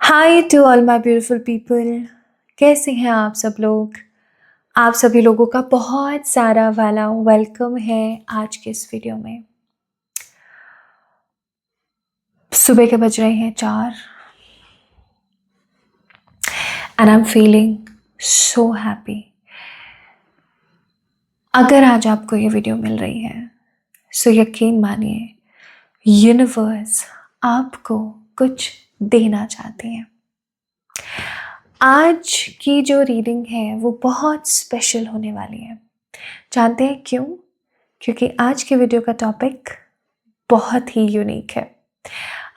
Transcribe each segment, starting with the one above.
Hi to all my beautiful people. कैसे हैं आप सब लोग? आप सभी लोगों का बहुत सारा वाला वेलकम है आज के इस वीडियो में। सुबह के बज रहे हैं 4 and I am feeling so happy. अगर आज आपको ये वीडियो मिल रही है सो यकीन मानिए यूनिवर्स आपको कुछ देना चाहती है। आज की जो रीडिंग है वो बहुत स्पेशल होने वाली है। जानते हैं क्यों? क्योंकि आज के वीडियो का टॉपिक बहुत ही यूनिक है।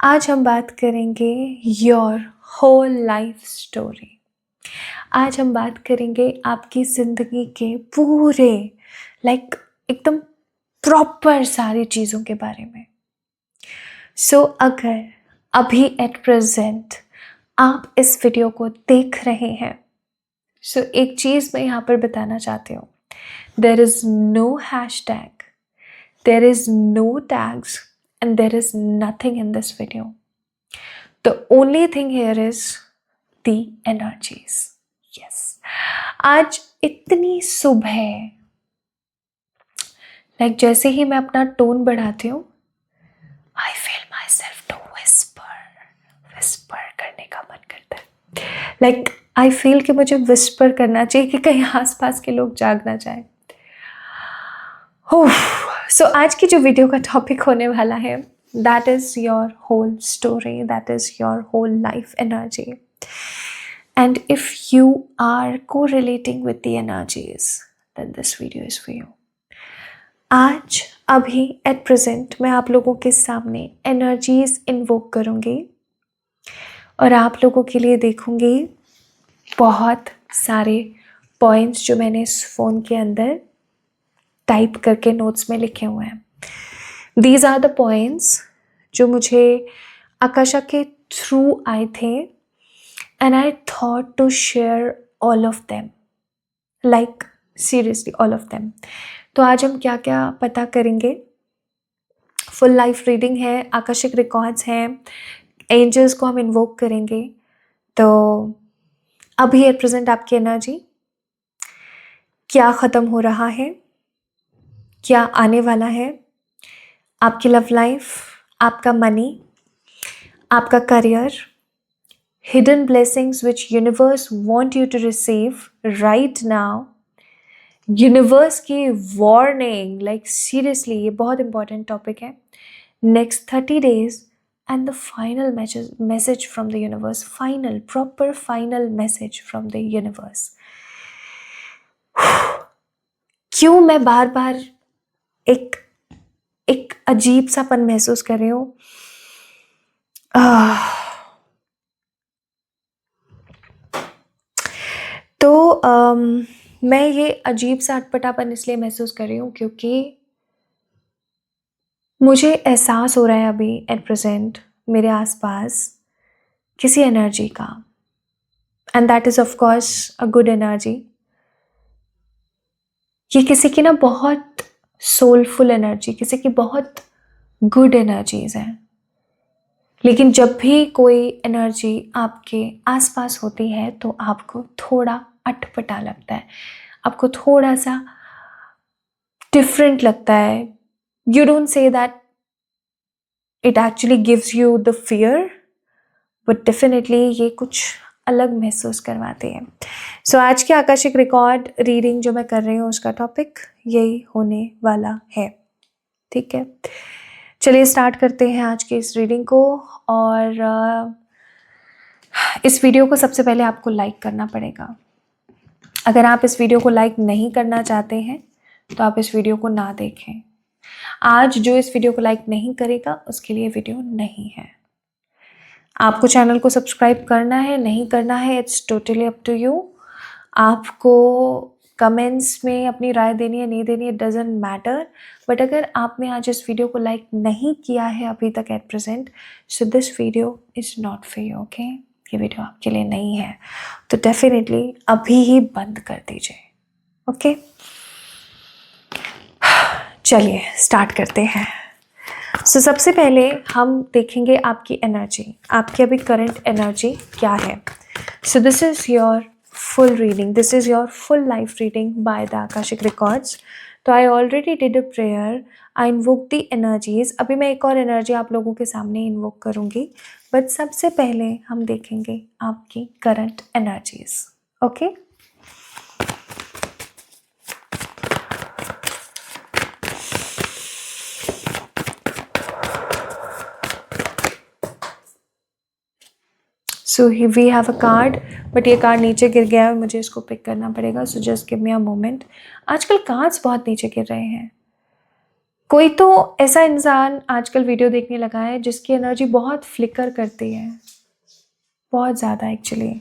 आज हम बात करेंगे योर होल लाइफ स्टोरी। आज हम बात करेंगे आपकी ज़िंदगी के पूरे एकदम प्रॉपर सारी चीज़ों के बारे में। सो अगर अभी एट प्रेजेंट आप इस वीडियो को देख रहे हैं सो एक चीज़ मैं यहाँ पर बताना चाहती हूँ। There is no hashtag, there is no tags, and there is nothing in this video. The only thing here is the energies. Yes. आज इतनी सुबह जैसे ही मैं अपना टोन बढ़ाती हूँ I feel myself to whisper करने का मन करता है। I feel कि मुझे whisper करना चाहिए कि कहीं आसपास के लोग जाग ना जाए। सो आज की जो वीडियो का टॉपिक होने वाला है that is your whole story, that is your whole life energy. And if you are correlating with the energies then this video is for you. आज अभी एट प्रेजेंट मैं आप लोगों के सामने एनर्जीज इन्वोक करूँगी और आप लोगों के लिए देखूँगी बहुत सारे पॉइंट्स जो मैंने इस फ़ोन के अंदर टाइप करके नोट्स में लिखे हुए हैं। दीज आर द पॉइंट्स जो मुझे आकाशा के थ्रू आए थे and I thought to share all of them, seriously all of them. तो आज हम क्या क्या पता करेंगे। फुल लाइफ रीडिंग है, आकाशिक रिकॉर्ड्स हैं, एंजल्स को हम इन्वोक करेंगे। तो अभी एट प्रेजेंट आपकी एनर्जी क्या ख़त्म हो रहा है, क्या आने वाला है, आपकी लव लाइफ, आपका मनी, आपका career, hidden blessings which universe want you to receive right now. Universe की वार्निंग, सीरियसली ये बहुत इंपॉर्टेंट टॉपिक है। Next 30 days and the final message from the universe, final proper final message from the universe. क्यों मैं बार बार एक अजीब सापन महसूस कर रही हूँ? तो मैं ये अजीब सा अटपटापन इसलिए महसूस कर रही हूँ क्योंकि मुझे एहसास हो रहा है अभी एट प्रेजेंट मेरे आसपास किसी एनर्जी का, and that is of course a good energy. ये किसी की ना बहुत सोलफुल एनर्जी, किसी की बहुत गुड एनर्जीज हैं। लेकिन जब भी कोई एनर्जी आपके आसपास होती है तो आपको थोड़ा अटपटा लगता है, आपको थोड़ा सा डिफरेंट लगता है। You don't say that it actually gives you the fear, but definitely ये कुछ अलग महसूस करवाते हैं। सो आज के आकाशिक रिकॉर्ड रीडिंग जो मैं कर रही हूँ उसका टॉपिक यही होने वाला है। ठीक है, चलिए स्टार्ट करते हैं आज की इस रीडिंग को। और इस वीडियो को सबसे पहले आपको लाइक करना पड़ेगा। अगर आप इस वीडियो को लाइक नहीं करना चाहते हैं तो आप इस वीडियो को ना देखें। आज जो इस वीडियो को लाइक नहीं करेगा उसके लिए वीडियो नहीं है। आपको चैनल को सब्सक्राइब करना है नहीं करना है, it's totally up to you. आपको कमेंट्स में अपनी राय देनी है नहीं देनी है, डजेंट मैटर। बट अगर आपने आज इस वीडियो को लाइक नहीं किया है अभी तक at present, so this video is not for you. Okay, ये वीडियो आपके लिए नहीं है, तो डेफिनेटली अभी ही बंद कर दीजिए। ओके, चलिए स्टार्ट करते हैं। सो सबसे पहले हम देखेंगे आपकी एनर्जी, आपकी अभी करंट एनर्जी क्या है. So this is your full reading. This is your full life reading by the Akashic Records. तो I already did a prayer. I invoke the energies. अभी मैं एक और एनर्जी आप लोगों के सामने इन्वोक करूँगी, बट सबसे पहले हम देखेंगे आपकी current energies. Okay. So we have a card, but ये कार्ड नीचे गिर गया है, मुझे इसको पिक करना पड़ेगा. So just give me a moment. आजकल कार्ड्स बहुत नीचे गिर रहे हैं. कोई तो ऐसा इंसान आजकल वीडियो देखने लगा है जिसकी एनर्जी बहुत फ्लिकर करती है, बहुत ज़्यादा actually.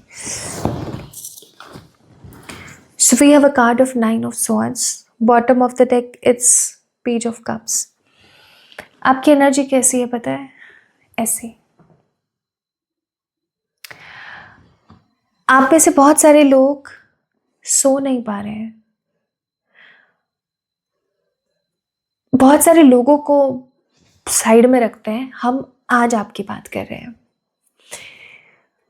So we have a card of 9 of swords. Bottom of the deck it's page of cups. आपकी एनर्जी कैसी है पता है? ऐसी. आप में से बहुत सारे लोग सो नहीं पा रहे हैं. बहुत सारे लोगों को साइड में रखते हैं. हम आज आपकी बात कर रहे हैं.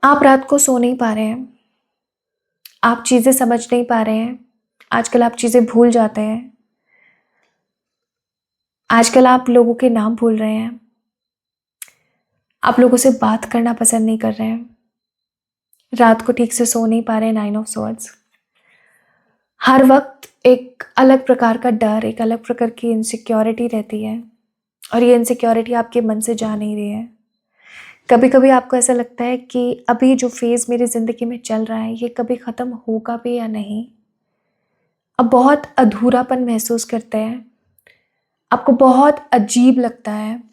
आप रात को सो नहीं पा रहे हैं, आप चीज़ें समझ नहीं पा रहे हैं. आजकल आप चीज़ें भूल जाते हैं. आजकल आप लोगों के नाम भूल रहे हैं. आप लोगों से बात करना पसंद नहीं कर रहे हैं. रात को ठीक से सो नहीं पा रहे हैं. 9 ऑफ स्वॉर्ड्स. हर वक्त एक अलग प्रकार का डर, एक अलग प्रकार की इनसिक्योरिटी रहती है, और ये इनसिक्योरिटी आपके मन से जा नहीं रही है. कभी कभी आपको ऐसा लगता है कि अभी जो फेज़ मेरी ज़िंदगी में चल रहा है ये कभी ख़त्म होगा भी या नहीं. अब बहुत अधूरापन महसूस करते हैं. आपको बहुत अजीब लगता है.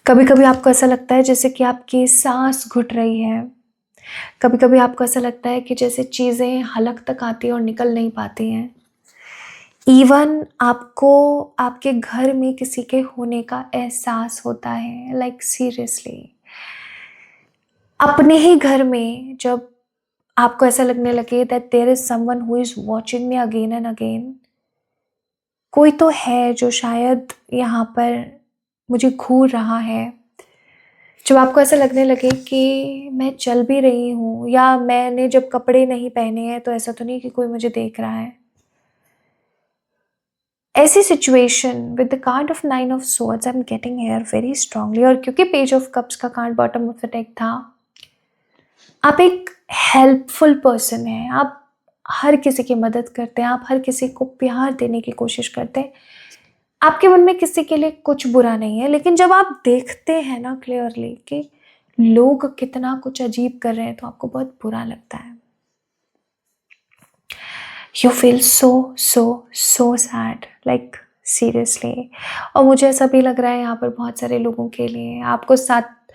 कभी कभी आपको ऐसा लगता है जैसे कि आपकी सांस घुट रही है. कभी कभी आपको ऐसा लगता है कि जैसे चीज़ें हलक तक आती हैं और निकल नहीं पाती हैं. इवन आपको आपके घर में किसी के होने का एहसास होता है. लाइक सीरियसली, अपने ही घर में जब आपको ऐसा लगने लगे that there is someone who is watching me again and again. कोई तो है जो शायद यहाँ पर मुझे घूर रहा है. जब आपको ऐसा लगने लगे कि मैं चल भी रही हूँ, या मैंने जब कपड़े नहीं पहने हैं तो ऐसा तो नहीं कि कोई मुझे देख रहा है. ऐसी situation with the card of 9 of swords I am getting here very strongly. और क्योंकि पेज ऑफ कप्स का card bottom of the deck था, आप एक हेल्पफुल पर्सन हैं. आप हर किसी की मदद करते हैं. आप हर किसी को प्यार देने की कोशिश करते हैं. आपके मन में किसी के लिए कुछ बुरा नहीं है. लेकिन जब आप देखते हैं ना क्लियरली कि लोग कितना कुछ अजीब कर रहे हैं, तो आपको बहुत बुरा लगता है. You feel so sad, like seriously. और मुझे ऐसा भी लग रहा है यहाँ पर बहुत सारे लोगों के लिए आपको साथ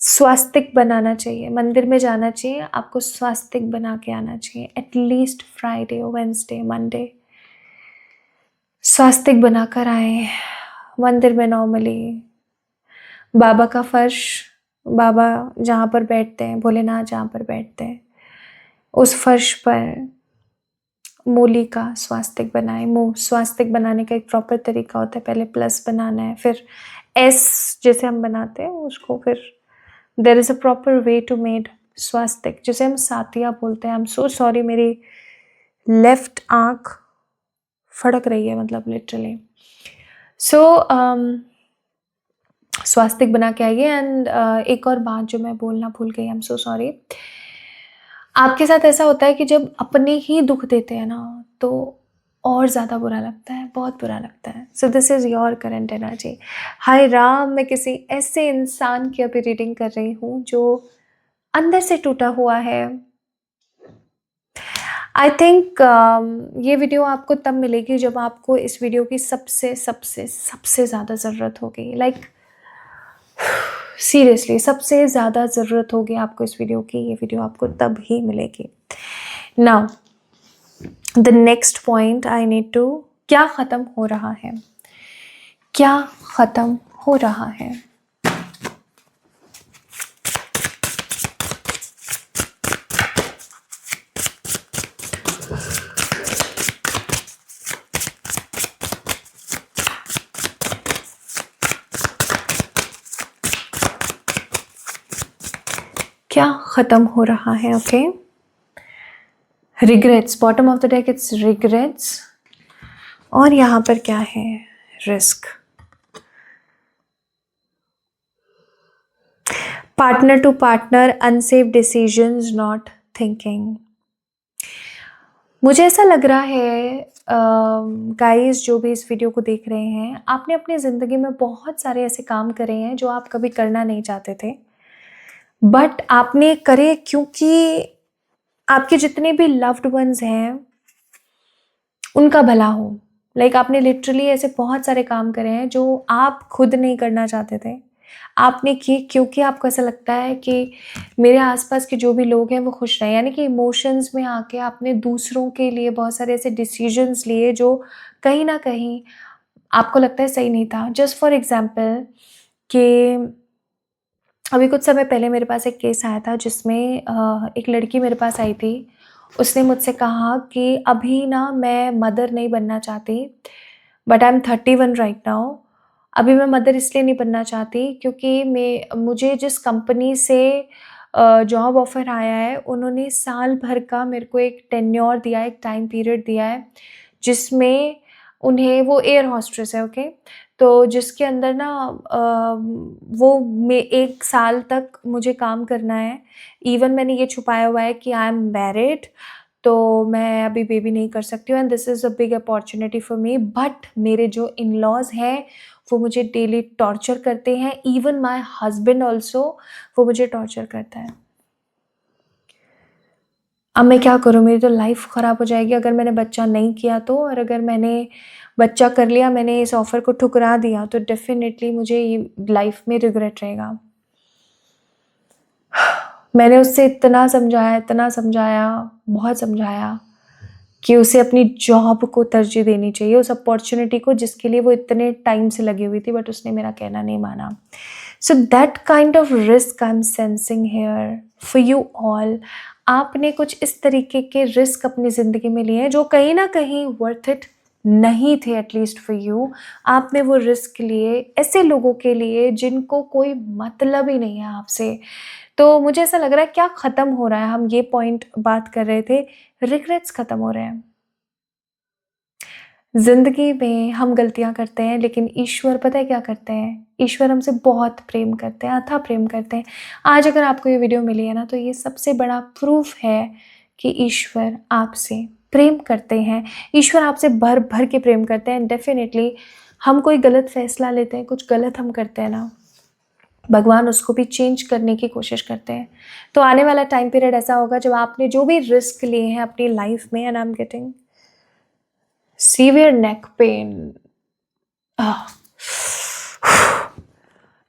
स्वास्तिक बनाना चाहिए. मंदिर में जाना चाहिए. आपको स्वास्तिक बना के आना चाहिए. एटलीस्ट फ्राइडे, वेंसडे, मंडे स्वास्तिक बनाकर आए मंदिर में. नॉर्मली बाबा का फर्श, बाबा जहाँ पर बैठते हैं, भोलेनाथ जहाँ पर बैठते हैं, उस फर्श पर मूली का स्वास्तिक बनाए. स्वास्तिक बनाने का एक प्रॉपर तरीका होता है. पहले प्लस बनाना है, फिर एस जैसे हम बनाते हैं उसको, फिर there is a proper way to made swastik, जिसे हम सातिया बोलते हैं. आई एम सो सॉरी, मेरी लेफ्ट आँख फड़क रही है, मतलब लिटरली. सो स्वास्तिक बना के आइए. एंड एक और बात जो मैं बोलना भूल गई, आई एम सो सॉरी. आपके साथ ऐसा होता है कि जब अपने ही दुख देते हैं ना, तो और ज़्यादा बुरा लगता है, बहुत बुरा लगता है. So this is your current energy. हाय राम, मैं किसी ऐसे इंसान की अभी रीडिंग कर रही हूँ जो अंदर से टूटा हुआ है. आई थिंक ये वीडियो आपको तब मिलेगी जब आपको इस वीडियो की सबसे सबसे सबसे ज़्यादा ज़रूरत होगी. लाइक सीरियसली सबसे ज़्यादा ज़रूरत होगी आपको इस वीडियो की. ये वीडियो आपको तब ही मिलेगी. Now the next point I need to, क्या ख़त्म हो रहा है, क्या ख़त्म हो रहा है. क्या ख़त्म हो रहा है? Okay, regrets, bottom of the deck it's regrets, और यहाँ पर क्या है? Risk. Partner to partner, unsafe decisions, not thinking. मुझे ऐसा लग रहा है गाइस, जो भी इस वीडियो को देख रहे हैं, आपने अपनी ज़िंदगी में बहुत सारे ऐसे काम करे हैं जो आप कभी करना नहीं चाहते थे, बट आपने करे क्योंकि आपके जितने भी लव्ड वंस हैं उनका भला हो। लाइक आपने लिटरली ऐसे बहुत सारे काम करे हैं जो आप खुद नहीं करना चाहते थे, आपने किए क्योंकि आपको ऐसा लगता है कि मेरे आसपास के जो भी लोग हैं वो खुश रहें। यानी कि इमोशंस में आके आपने दूसरों के लिए बहुत सारे ऐसे डिसीजंस लिए जो कहीं ना कहीं आपको लगता है सही नहीं था। जस्ट फॉर एग्जाम्पल कि अभी कुछ समय पहले मेरे पास एक केस आया था जिसमें एक लड़की मेरे पास आई थी। उसने मुझसे कहा कि अभी ना मैं मदर नहीं बनना चाहती, but I am 31 right now. अभी मैं मदर इसलिए नहीं बनना चाहती क्योंकि मुझे जिस कंपनी से जॉब ऑफ़र आया है, उन्होंने साल भर का मेरे को एक टेन्योर दिया है, एक टाइम पीरियड दिया है, जिसमें उन्हें, वो एयर होस्टेस है, ओके? तो जिसके अंदर ना वो में 1 साल तक मुझे काम करना है। इवन मैंने ये छुपाया हुआ है कि आई एम मैरिड, तो मैं अभी बेबी नहीं कर सकती हूँ, and this is a big opportunity for me. But मेरे जो इन-लॉज़ हैं वो मुझे डेली टॉर्चर करते हैं, इवन माय हस्बैंड ऑल्सो, वो मुझे टॉर्चर करता है। अब मैं क्या करूँ? मेरी तो लाइफ ख़राब हो जाएगी अगर मैंने बच्चा नहीं किया तो, और अगर मैंने बच्चा कर लिया, मैंने इस ऑफ़र को ठुकरा दिया, तो डेफ़िनेटली मुझे ये लाइफ में रिग्रेट रहेगा। मैंने उससे इतना समझाया, बहुत समझाया कि उसे अपनी जॉब को तरजीह देनी चाहिए, उस अपॉर्चुनिटी को जिसके लिए वो इतने टाइम से लगी हुई थी, बट उसने मेरा कहना नहीं माना। So that kind of risk I am sensing here for you all. आपने कुछ इस तरीके के रिस्क अपनी ज़िंदगी में लिए हैं जो कहीं ना कहीं वर्थ इट नहीं थे, एटलीस्ट फॉर यू। आपने वो रिस्क लिए ऐसे लोगों के लिए जिनको कोई मतलब ही नहीं है आपसे। तो मुझे ऐसा लग रहा है क्या ख़त्म हो रहा है, हम ये पॉइंट बात कर रहे थे, रिग्रेट्स ख़त्म हो रहे हैं। ज़िंदगी में हम गलतियाँ करते हैं, लेकिन ईश्वर पता है क्या करते हैं? ईश्वर हमसे बहुत प्रेम करते हैं, अथाह प्रेम करते हैं। आज अगर आपको ये वीडियो मिली है ना, तो ये सबसे बड़ा प्रूफ़ है कि ईश्वर आपसे प्रेम करते हैं। ईश्वर आपसे भर-भर के प्रेम करते हैं। डेफ़िनिटली हम कोई गलत फ़ैसला लेते हैं, कुछ गलत हम करते हैं ना, भगवान उसको भी चेंज करने की कोशिश करते हैं। तो आने वाला टाइम पीरियड ऐसा होगा जब आपने जो भी रिस्क लिए हैं अपनी लाइफ़ में, and I am getting severe neck pain,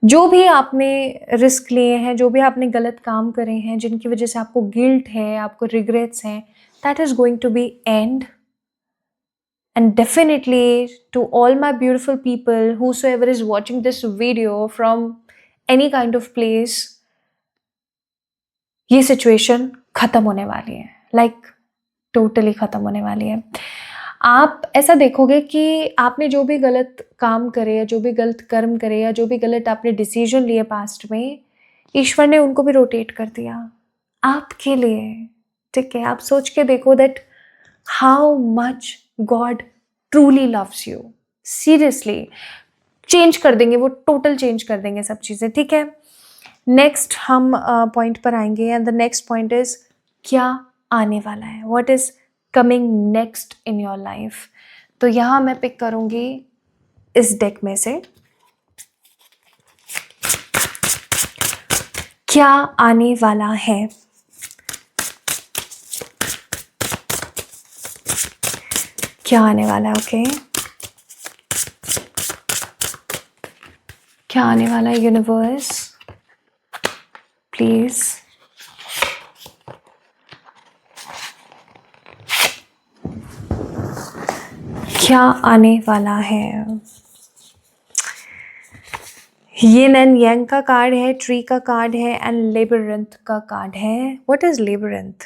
जो भी आपने रिस्क लिए हैं, जो भी आपने गलत काम करे हैं, जिनकी वजह से आपको गिल्ट है, आपको रिग्रेट्स हैं, that is going to be end. And definitely to all my beautiful people, whosoever is watching this video from any kind of place, ये सिचुएशन ख़त्म होने वाली है, लाइक टोटली ख़त्म होने वाली है। आप ऐसा देखोगे कि आपने जो भी गलत काम करे या जो भी गलत कर्म करे या जो भी गलत आपने डिसीजन लिए पास्ट में, ईश्वर ने उनको भी रोटेट कर दिया आपके लिए, ठीक है? आप सोच के देखो that how much God truly loves you. Seriously change कर देंगे वो, टोटल चेंज कर देंगे सब चीज़ें, ठीक है? नेक्स्ट हम पॉइंट पर आएंगे, and the next point is क्या आने वाला है, what is coming next in your life. तो यहाँ मैं पिक करूंगी इस डेक में से क्या आने वाला है। क्या आने वाला है, ओके? क्या आने वाला है यूनिवर्स, प्लीज। क्या आने वाला है? यिन एंड यांग का कार्ड है, ट्री का कार्ड है, एंड लेबिरिंथ का कार्ड है। What is labyrinth?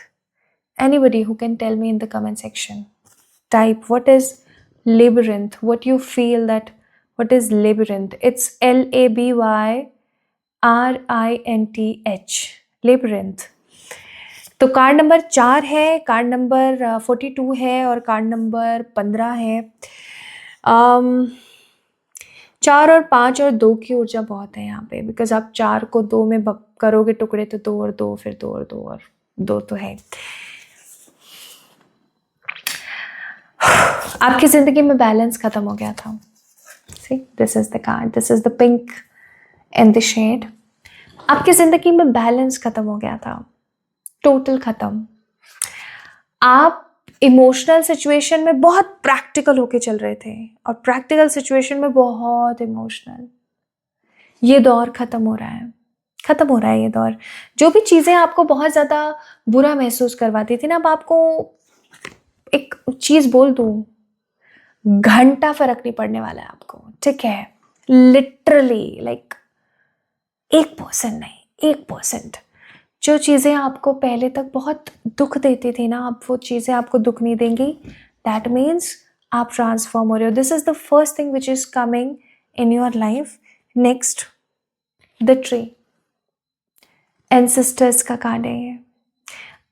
Anybody who can tell me in the comment section. Type what is labyrinth, what you feel that what is labyrinth. It's LABYRINTH, labyrinth. तो card number 4 है, card number 42 है और card number 15 है। 4 और 5 और 2 की ऊर्जा बहुत है यहाँ पे, बिकॉज आप 4 को 2 में करोगे टुकड़े तो 2 और 2, फिर 2 और 2 और 2 तो है। आपकी जिंदगी में बैलेंस खत्म हो गया था। See, this is the card, this is the pink and the shade. आपकी जिंदगी में बैलेंस खत्म हो गया था, टोटल खत्म। आप इमोशनल सिचुएशन में बहुत प्रैक्टिकल होके चल रहे थे और प्रैक्टिकल सिचुएशन में बहुत इमोशनल। ये दौर खत्म हो रहा है, खत्म हो रहा है ये दौर। जो भी चीजें आपको बहुत ज्यादा बुरा महसूस करवाती थी ना, अब आपको एक चीज बोल दूं, घंटा फर्क नहीं पड़ने वाला है आपको, ठीक है? लिटरली लाइक 1% नहीं, 1%। जो चीज़ें आपको पहले तक बहुत दुख देती थी ना, अब वो चीज़ें आपको दुख नहीं देंगी। दैट मीन्स आप ट्रांसफॉर्म हो रहे हो। This is the first thing which is coming in your life. Next, the tree, ancestors का कार्ड है ये।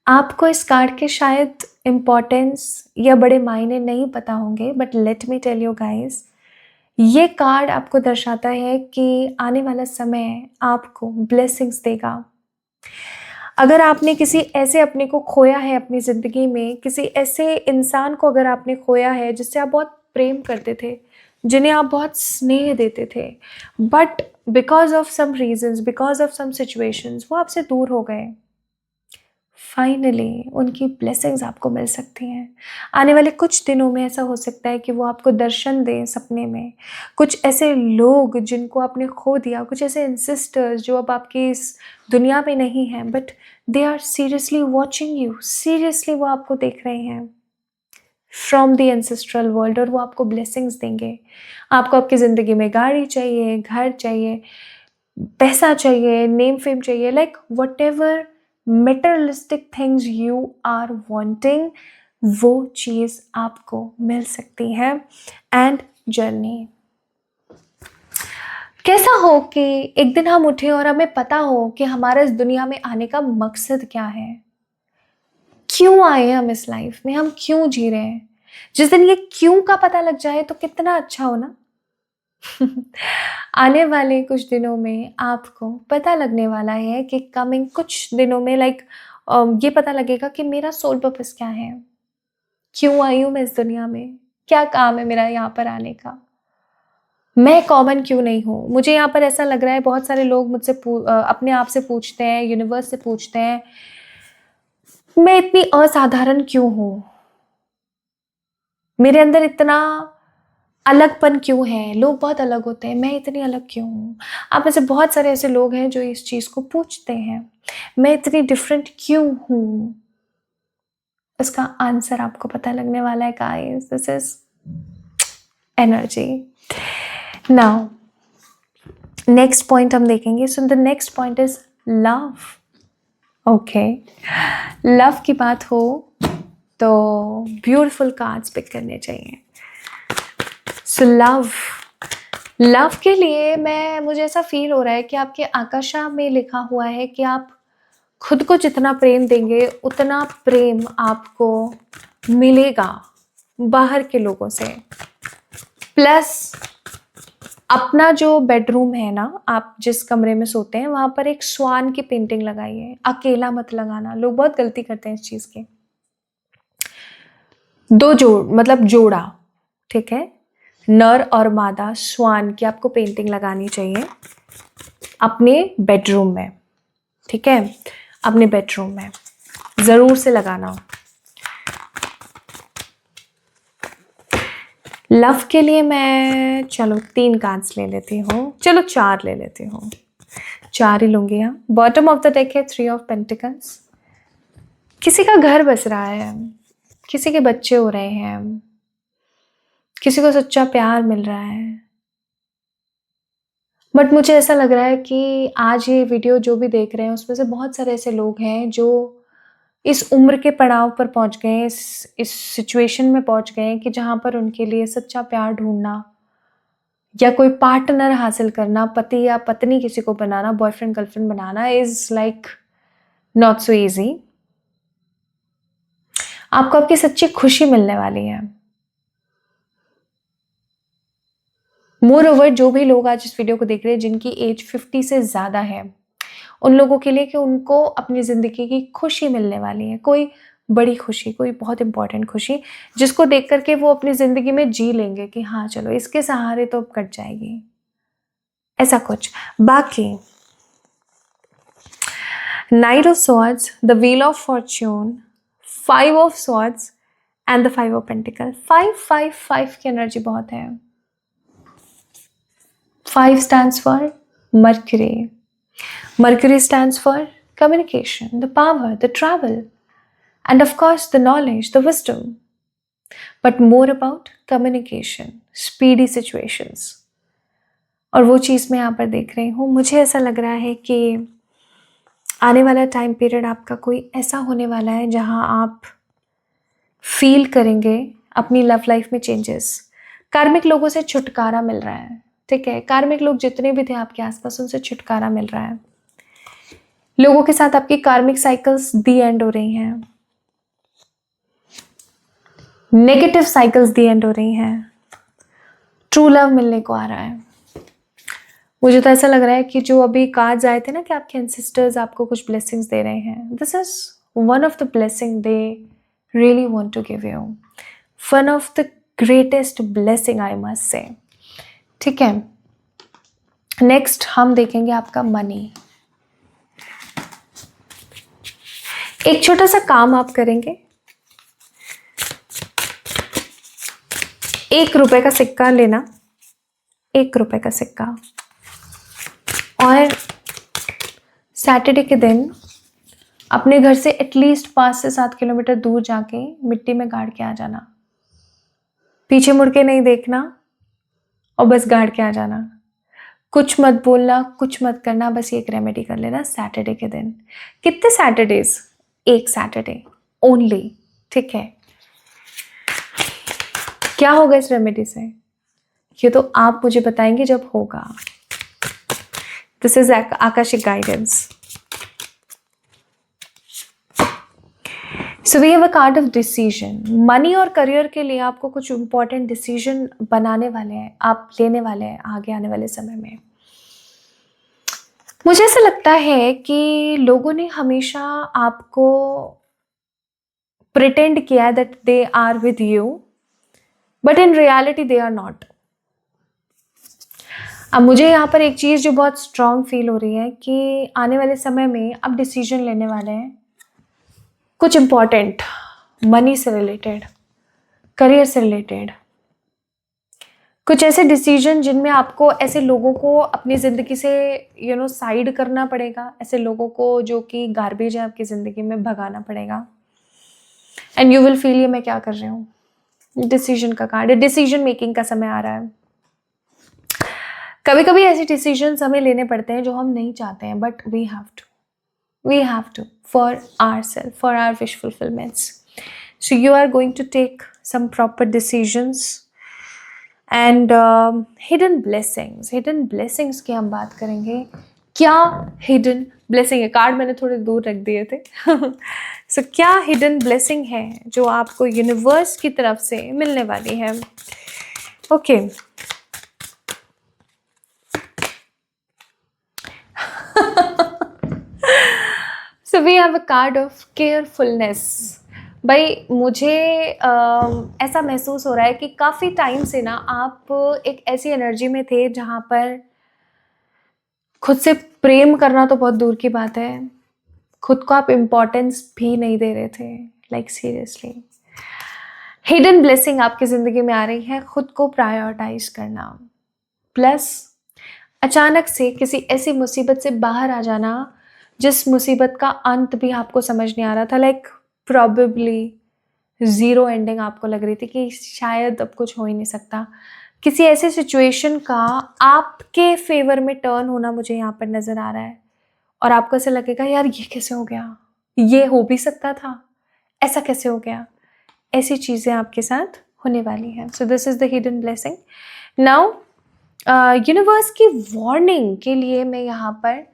आपको इस कार्ड के शायद इम्पोर्टेंस या बड़े मायने नहीं पता होंगे, but let me tell you guys, ये कार्ड आपको दर्शाता है कि आने वाला समय आपको ब्लेसिंग्स देगा। अगर आपने किसी ऐसे अपने को खोया है अपनी ज़िंदगी में, किसी ऐसे इंसान को अगर आपने खोया है जिससे आप बहुत प्रेम करते थे, जिन्हें आप बहुत स्नेह देते थे, but because of some reasons, because of some situations वो आपसे दूर हो गए, फाइनली उनकी ब्लेसिंग्स आपको मिल सकती हैं। आने वाले कुछ दिनों में ऐसा हो सकता है कि वो आपको दर्शन दें सपने में। कुछ ऐसे लोग जिनको आपने खो दिया, कुछ ऐसे एंसेस्टर्स जो अब आपकी इस दुनिया में नहीं हैं, but they are seriously watching you, seriously वो आपको देख रहे हैं फ्रॉम द एंसेस्ट्रल वर्ल्ड, और वो आपको ब्लेसिंग्स देंगे। आपको आपकी ज़िंदगी में गाड़ी चाहिए, घर चाहिए, पैसा चाहिए, नेम फेम चाहिए, like what ever materialistic things you are wanting, वो चीज आपको मिल सकती है। एंड जर्नी, कैसा हो कि एक दिन हम उठे और हमें पता हो कि हमारा इस दुनिया में आने का मकसद क्या है, क्यों आए हम इस लाइफ में, हम क्यों जी रहे हैं। जिस दिन ये क्यों का पता लग जाए तो कितना अच्छा हो ना। आने वाले कुछ दिनों में आपको पता लगने वाला है कि कमिंग कुछ दिनों में ये पता लगेगा कि मेरा सोल पर्पस क्या है, क्यों आई हूँ मैं इस दुनिया में, क्या काम है मेरा यहाँ पर आने का, मैं कॉमन क्यों नहीं हूँ। मुझे यहाँ पर ऐसा लग रहा है, बहुत सारे लोग मुझसे अपने आप से पूछते हैं, यूनिवर्स से पूछते हैं, मैं इतनी असाधारण क्यों हूँ, मेरे अंदर इतना अलगपन क्यों है, लोग बहुत अलग होते हैं, मैं इतनी अलग क्यों हूँ। आप में से बहुत सारे ऐसे लोग हैं जो इस चीज़ को पूछते हैं, मैं इतनी डिफरेंट क्यों हूँ। इसका आंसर आपको पता लगने वाला है guys. This is energy. Now next point हम देखेंगे। So the next point is love. Okay, love की बात हो तो ब्यूटीफुल कार्ड्स पिक करने चाहिए। सो लव के लिए मुझे ऐसा फील हो रहा है कि आपके आकाशा में लिखा हुआ है कि आप खुद को जितना प्रेम देंगे उतना प्रेम आपको मिलेगा बाहर के लोगों से। प्लस अपना जो बेडरूम है ना, आप जिस कमरे में सोते हैं वहां पर एक स्वान की पेंटिंग लगाइए। अकेला मत लगाना, लोग बहुत गलती करते हैं इस चीज की। दो जोड़ा, ठीक है, नर और मादा स्वान की आपको पेंटिंग लगानी चाहिए अपने बेडरूम में, ठीक है, अपने बेडरूम में जरूर से लगाना। लव के लिए मैं चलो 3 कार्ड्स ले लेती हूँ, चलो 4 ले लेती हूँ, 4 ही लूंगी। यहाँ बॉटम ऑफ द डेक है 3 ऑफ पेंटिकल्स। किसी का घर बस रहा है, किसी के बच्चे हो रहे हैं, किसी को सच्चा प्यार मिल रहा है। बट मुझे ऐसा लग रहा है कि आज ये वीडियो जो भी देख रहे हैं उसमें से बहुत सारे ऐसे लोग हैं जो इस उम्र के पड़ाव पर पहुंच गए, इस सिचुएशन में पहुंच गए कि जहां पर उनके लिए सच्चा प्यार ढूंढना या कोई पार्टनर हासिल करना, पति या पत्नी किसी को बनाना, बॉयफ्रेंड गर्लफ्रेंड बनाना is like not so easy. आपको आपकी सच्ची खुशी मिलने वाली है। मोर ओवर, जो भी लोग आज इस वीडियो को देख रहे हैं जिनकी एज 50 से ज़्यादा है, उन लोगों के लिए कि उनको अपनी ज़िंदगी की खुशी मिलने वाली है, कोई बड़ी खुशी, कोई बहुत इंपॉर्टेंट खुशी, जिसको देख करके वो अपनी ज़िंदगी में जी लेंगे कि हाँ चलो इसके सहारे तो अब कट जाएगी, ऐसा कुछ। बाकी night of swords, the wheel of Fortune, 5 of swords and the 5 of pentacle. 5 की एनर्जी बहुत है। 5 stands for Mercury. Mercury stands for communication, the power, the travel, and of course the knowledge, the wisdom. But more about communication, speedy situations. और वो चीज़ मैं यहाँ पर देख रही हूँ। मुझे ऐसा लग रहा है कि आने वाला टाइम पीरियड आपका कोई ऐसा होने वाला है जहाँ आप फील करेंगे अपनी लव लाइफ में चेंजेस। कार्मिक लोगों से छुटकारा मिल रहा है, ठीक है। कार्मिक लोग जितने भी थे आपके आसपास, उनसे छुटकारा मिल रहा है। लोगों के साथ आपकी कार्मिक साइकिल्स दी एंड हो रही हैं, नेगेटिव साइकिल्स दी एंड हो रही हैं। ट्रू लव मिलने को आ रहा है। मुझे तो ऐसा लग रहा है कि जो अभी कार्ड्स आए थे ना कि आपके एंसेस्टर्स आपको कुछ ब्लेसिंग्स दे रहे हैं, this is one of the blessing they really want to give you, one of the greatest blessing I must say, ठीक है। नेक्स्ट हम देखेंगे आपका मनी। एक छोटा सा काम आप करेंगे, 1 रुपए का सिक्का लेना, 1 रुपए का सिक्का, और सैटरडे के दिन अपने घर से एटलीस्ट 5 से 7 किलोमीटर दूर जाके मिट्टी में गाड़ के आ जाना। पीछे मुड़ के नहीं देखना और बस गाड़ के आ जाना। कुछ मत बोलना, कुछ मत करना, बस ये एक रेमेडी कर लेना सैटरडे के दिन। कितने सैटरडेज? 1 सैटरडे ओनली, ठीक है। क्या होगा इस रेमेडी से, ये तो आप मुझे बताएंगे जब होगा। This is akashic guidance. So we have a card of decision. Money और करियर के लिए आपको कुछ इंपॉर्टेंट डिसीजन बनाने वाले हैं, आप लेने वाले हैं आगे आने वाले समय में। मुझे ऐसा लगता है कि लोगों ने हमेशा आपको प्रिटेंड किया that they are with you, but in reality they are not. अब मुझे यहाँ पर एक चीज़ जो बहुत स्ट्रांग फील हो रही है कि आने वाले समय में आप डिसीजन लेने वाले हैं कुछ इम्पॉर्टेंट, मनी से रिलेटेड, करियर से रिलेटेड, कुछ ऐसे डिसीजन जिनमें आपको ऐसे लोगों को अपनी ज़िंदगी से साइड करना पड़ेगा, ऐसे लोगों को जो कि गार्बेज है आपकी ज़िंदगी में भगाना पड़ेगा। एंड यू विल फील ये मैं क्या कर रही हूँ। डिसीजन का कार्ड है, डिसीजन मेकिंग का समय आ रहा है। कभी कभी ऐसे डिसीजंस हमें लेने पड़ते हैं जो हम नहीं चाहते हैं, but we have to for ourself, for our wish fulfilments. So you are going to take some proper decisions and hidden blessings की हम बात करेंगे। क्या हिडन ब्लेसिंग है? कार्ड मैंने थोड़े दूर रख दिए थे। सो क्या हिडन ब्लेसिंग है जो आपको यूनिवर्स की तरफ से मिलने वाली है? Okay, so we have a card of carefulness. भाई मुझे ऐसा महसूस हो रहा है कि काफ़ी टाइम से ना आप एक ऐसी एनर्जी में थे जहाँ पर खुद से प्रेम करना तो बहुत दूर की बात है, खुद को आप इम्पोर्टेंस भी नहीं दे रहे थे। लाइक सीरियसली हिडन ब्लेसिंग आपकी ज़िंदगी में आ रही है, खुद को प्रायोरिटाइज करना, प्लस अचानक से किसी ऐसी मुसीबत से बाहर आ जाना जिस मुसीबत का अंत भी आपको समझ नहीं आ रहा था। लाइक प्रॉबेबली ज़ीरो एंडिंग आपको लग रही थी कि शायद अब कुछ हो ही नहीं सकता। किसी ऐसे सिचुएशन का आपके फेवर में टर्न होना मुझे यहाँ पर नज़र आ रहा है, और आपको ऐसा लगेगा यार ये कैसे हो गया, ये हो भी सकता था, ऐसा कैसे हो गया। ऐसी चीज़ें आपके साथ होने वाली हैं। सो this is the hidden blessing. Now universe की वार्निंग के लिए मैं यहाँ पर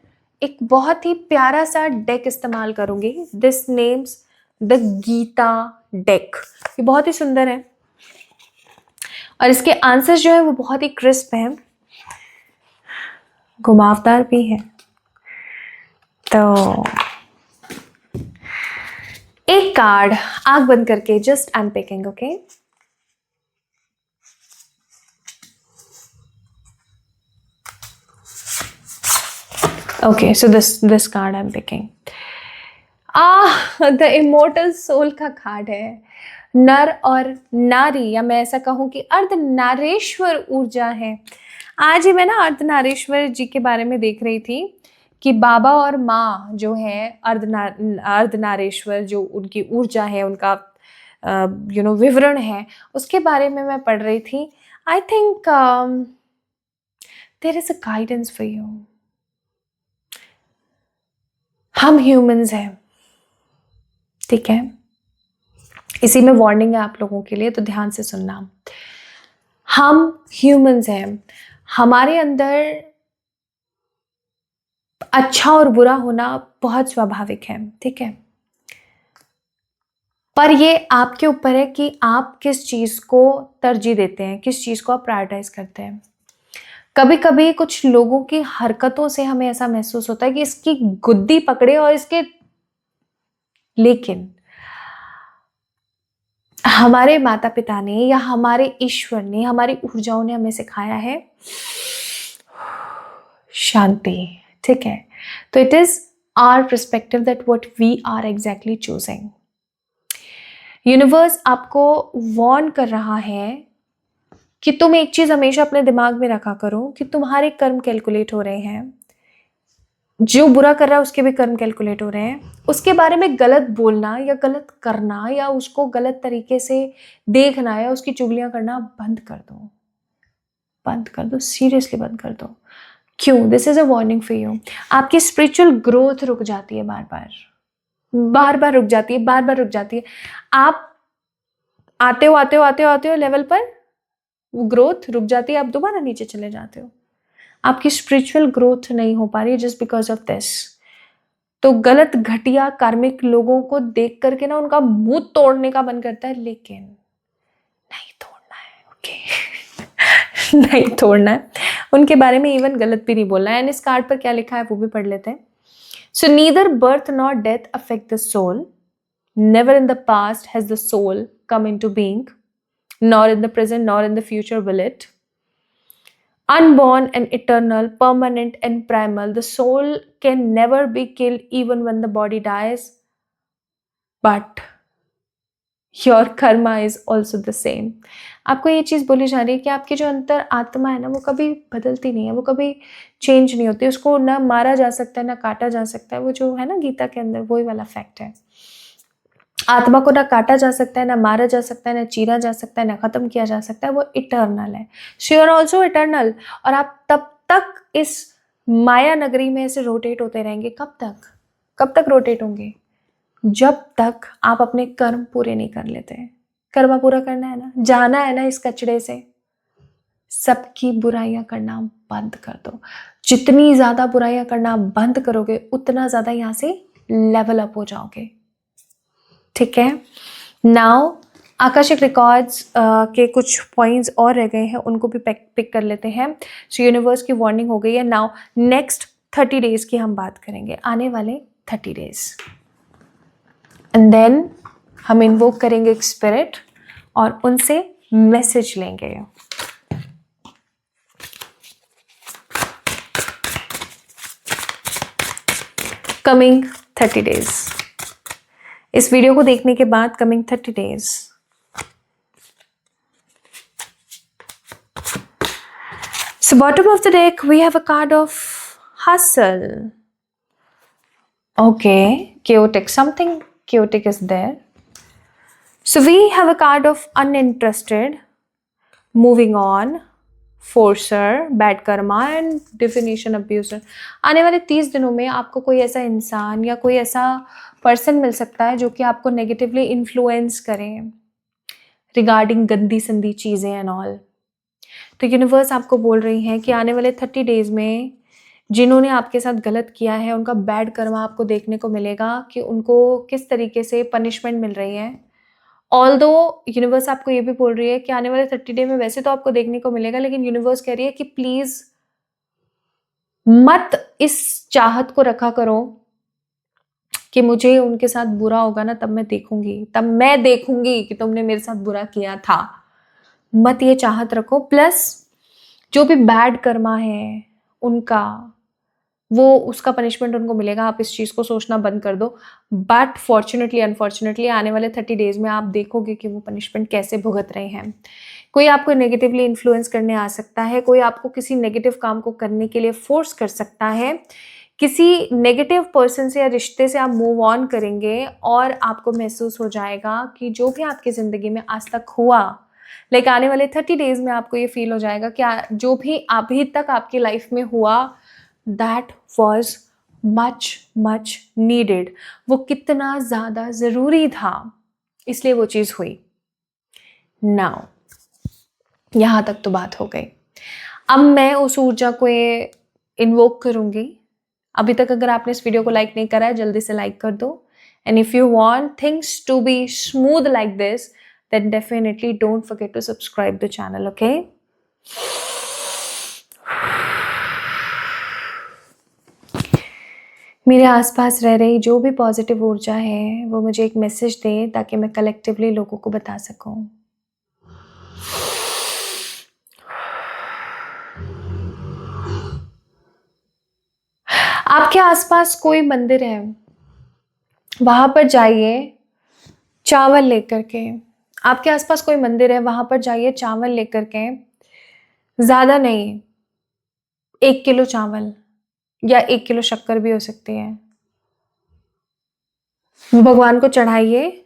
एक बहुत ही प्यारा सा डेक इस्तेमाल करूंगी. This names the Gita deck. ये बहुत ही सुंदर है और इसके आंसर्स जो है वो बहुत ही क्रिस्प हैं, घुमावदार भी है. तो एक कार्ड आंख बंद करके just I am picking. Okay, okay, so this card I'm picking. The immortal soul का कार्ड है. नर और नारी, या मैं ऐसा कहूं कि अर्धनारीश्वर ऊर्जा है. आज ही मैं ना अर्धनारीश्वर जी के बारे में देख रही थी कि बाबा और माँ जो है अर्धनारीश्वर, जो उनकी ऊर्जा है, उनका विवरण है, उसके बारे में मैं पढ़ रही थी. I think there is a guidance for you. हम ह्यूमंस हैं, ठीक है. इसी में वार्निंग है आप लोगों के लिए, तो ध्यान से सुनना. हम ह्यूमंस हैं, हमारे अंदर अच्छा और बुरा होना बहुत स्वाभाविक है, ठीक है. पर ये आपके ऊपर है कि आप किस चीज को तरजीह देते हैं, किस चीज को आप प्रायोरिटाइज करते हैं. कभी कभी कुछ लोगों की हरकतों से हमें ऐसा महसूस होता है कि इसकी गुद्दी पकड़े और इसके, लेकिन हमारे माता पिता ने या हमारे ईश्वर ने, हमारी ऊर्जाओं ने हमें सिखाया है शांति, ठीक है. तो it is our perspective that what we are exactly choosing. Universe आपको वार्न कर रहा है कि तुम एक चीज हमेशा अपने दिमाग में रखा करो कि तुम्हारे कर्म कैलकुलेट हो रहे हैं. जो बुरा कर रहा है उसके भी कर्म कैलकुलेट हो रहे हैं. उसके बारे में गलत बोलना या गलत करना या उसको गलत तरीके से देखना या उसकी चुगलियां करना बंद कर दो, बंद कर दो, सीरियसली बंद कर दो. क्यों? This is a warning for you. आपकी स्पिरिचुअल ग्रोथ रुक जाती है, बार बार रुक जाती है, बार बार रुक जाती है. आप आते हो लेवल पर वो ग्रोथ रुक जाती है, आप दोबारा नीचे चले जाते हो. आपकी स्पिरिचुअल ग्रोथ नहीं हो पा रही है जस्ट बिकॉज ऑफ दिस. तो गलत घटिया कार्मिक लोगों को देख करके ना उनका मुंह तोड़ने का मन करता है, लेकिन नहीं तोड़ना है. ओके नहीं तोड़ना है. उनके बारे में इवन गलत भी नहीं बोलना है. एंड इस कार्ड पर क्या लिखा है वो भी पढ़ लेते हैं. So neither birth nor death affect the soul. Never in the past has the soul come into being, nor in the present, nor in the future will it. Unborn and eternal, permanent and primal, the soul can never be killed even when the body dies. But your karma is also the same. आपको ये चीज़ बोली जा रही है कि आपकी जो अंतर आत्मा है ना, वो कभी बदलती नहीं है, वो कभी चेंज नहीं होती. उसको ना मारा जा सकता है, ना काटा जा सकता है. वो जो है ना गीता के अंदर, वही वाला फैक्ट है. आत्मा को ना काटा जा सकता है, ना मारा जा सकता है, ना चीरा जा सकता है, ना खत्म किया जा सकता है. वो इटर्नल है. So you are also eternal. और आप तब तक इस माया नगरी में ऐसे रोटेट होते रहेंगे. कब तक रोटेट होंगे? जब तक आप अपने कर्म पूरे नहीं कर लेते. कर्म पूरा करना है ना, जाना है ना इस कचड़े से. सबकी बुराइयां करना बंद कर दो. जितनी ज्यादा बुराइयां करना बंद करोगे उतना ज्यादा यहाँ से लेवल अप हो जाओगे, ठीक है. नाउ आकाशिक रिकॉर्ड्स के कुछ पॉइंट्स और रह गए हैं, उनको भी पिक कर लेते हैं. सो यूनिवर्स की वार्निंग हो गई है. नाउ नेक्स्ट 30 डेज की हम बात करेंगे, आने वाले 30 डेज. एंड देन हम इन्वोक करेंगे एक स्पिरिट और उनसे मैसेज लेंगे. Coming 30 days. इस वीडियो को देखने के बाद coming 30 days. So bottom of the deck we have a card of hustle. Okay, chaotic, something chaotic is there. So we have a card of uninterested, moving on, forcer, bad karma and definition abuser. आने वाले 30 दिनों में आपको कोई ऐसा इंसान या कोई ऐसा पर्सन मिल सकता है जो कि आपको नेगेटिवली इन्फ्लुएंस करें रिगार्डिंग गंदी संदी चीज़ें एंड ऑल. तो यूनिवर्स आपको बोल रही है कि आने वाले 30 डेज में जिन्होंने आपके साथ गलत किया है उनका बैड कर्मा आपको देखने को मिलेगा कि उनको किस तरीके से पनिशमेंट मिल रही है। ऑल्दो यूनिवर्स आपको ये भी बोल रही है कि आने वाले 30 डे में वैसे तो आपको देखने को मिलेगा, लेकिन यूनिवर्स कह रही है कि प्लीज मत इस चाहत को रखा करो कि मुझे उनके साथ बुरा होगा ना तब मैं देखूंगी कि तुमने मेरे साथ बुरा किया था। मत ये चाहत रखो। प्लस जो भी बैड कर्मा है उनका, वो उसका पनिशमेंट उनको मिलेगा। आप इस चीज़ को सोचना बंद कर दो। बट फॉर्चुनेटली अनफॉर्चुनेटली आने वाले 30 डेज में आप देखोगे कि वो पनिशमेंट कैसे भुगत रहे हैं। कोई आपको नेगेटिवली इन्फ्लुएंस करने आ सकता है, कोई आपको किसी नेगेटिव काम को करने के लिए फोर्स कर सकता है, किसी नेगेटिव पर्सन से या रिश्ते से आप मूव ऑन करेंगे और आपको महसूस हो जाएगा कि जो भी आपकी ज़िंदगी में आज तक हुआ, लाइक आने वाले 30 डेज में आपको ये फील हो जाएगा कि जो भी अभी तक आपकी लाइफ में हुआ दैट वॉज मच नीडेड। वो कितना ज़्यादा ज़रूरी था, इसलिए वो चीज़ हुई। नाउ यहाँ तक तो बात हो गई। अब मैं उस ऊर्जा को इन्वोक करूँगी। अभी तक अगर आपने इस वीडियो को लाइक नहीं करा है, जल्दी से लाइक कर दो। And if you want things to be smooth like this, then definitely don't forget to subscribe the channel, okay? मेरे आसपास रह रही जो भी पॉजिटिव ऊर्जा है वो मुझे एक मैसेज दे ताकि मैं कलेक्टिवली लोगों को बता सकूं। आपके आसपास कोई मंदिर है, वहां पर जाइए चावल लेकर के। आपके आसपास कोई मंदिर है, वहां पर जाइए चावल लेकर के। ज्यादा नहीं, 1 किलो चावल या 1 किलो शक्कर भी हो सकती है। भगवान को चढ़ाइए।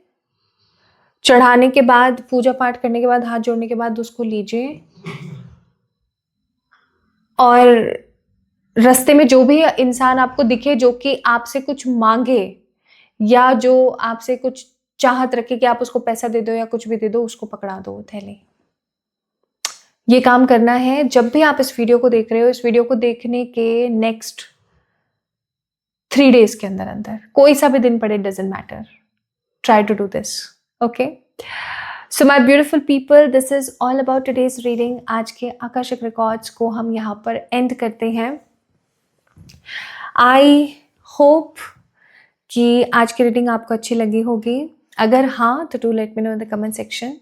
चढ़ाने के बाद, पूजा पाठ करने के बाद, हाथ जोड़ने के बाद उसको लीजिए और रास्ते में जो भी इंसान आपको दिखे जो कि आपसे कुछ मांगे या जो आपसे कुछ चाहत रखे कि आप उसको पैसा दे दो या कुछ भी दे दो, उसको पकड़ा दो थैले। ये काम करना है जब भी आप इस वीडियो को देख रहे हो। इस वीडियो को देखने के नेक्स्ट 3 डेज के अंदर अंदर, कोई सा भी दिन पड़े, doesn't matter, try to do this, okay? So my beautiful people, this is all about today's reading. आज के आकाशिक रिकॉर्ड्स को हम यहाँ पर एंड करते हैं। आई होप कि आज की रीडिंग आपको अच्छी लगी होगी। अगर हाँ तो do let me know in the comment section.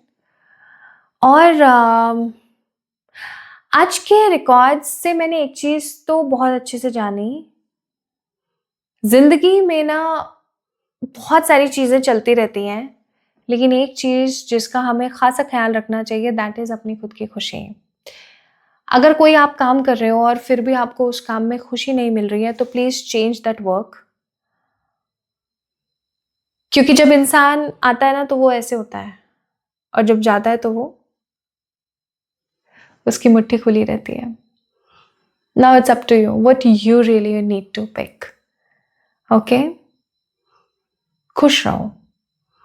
और आज के रिकॉर्ड्स से मैंने एक चीज़ तो बहुत अच्छे से जानी, जिंदगी में ना बहुत सारी चीज़ें चलती रहती हैं, लेकिन एक चीज़ जिसका हमें खासा ख्याल रखना चाहिए, दैट इज़ अपनी खुद की खुशी। अगर कोई आप काम कर रहे हो और फिर भी आपको उस काम में खुशी नहीं मिल रही है तो प्लीज़ चेंज दैट वर्क। क्योंकि जब इंसान आता है ना तो वो ऐसे होता है, और जब जाता है तो वो उसकी मुट्ठी खुली रहती है। Now it's up to you what you really need to pick, okay? खुश रहो,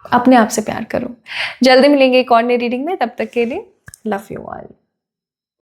अपने आप से प्यार करो। जल्दी मिलेंगे एक और नई रीडिंग में, तब तक के लिए लव यू ऑल।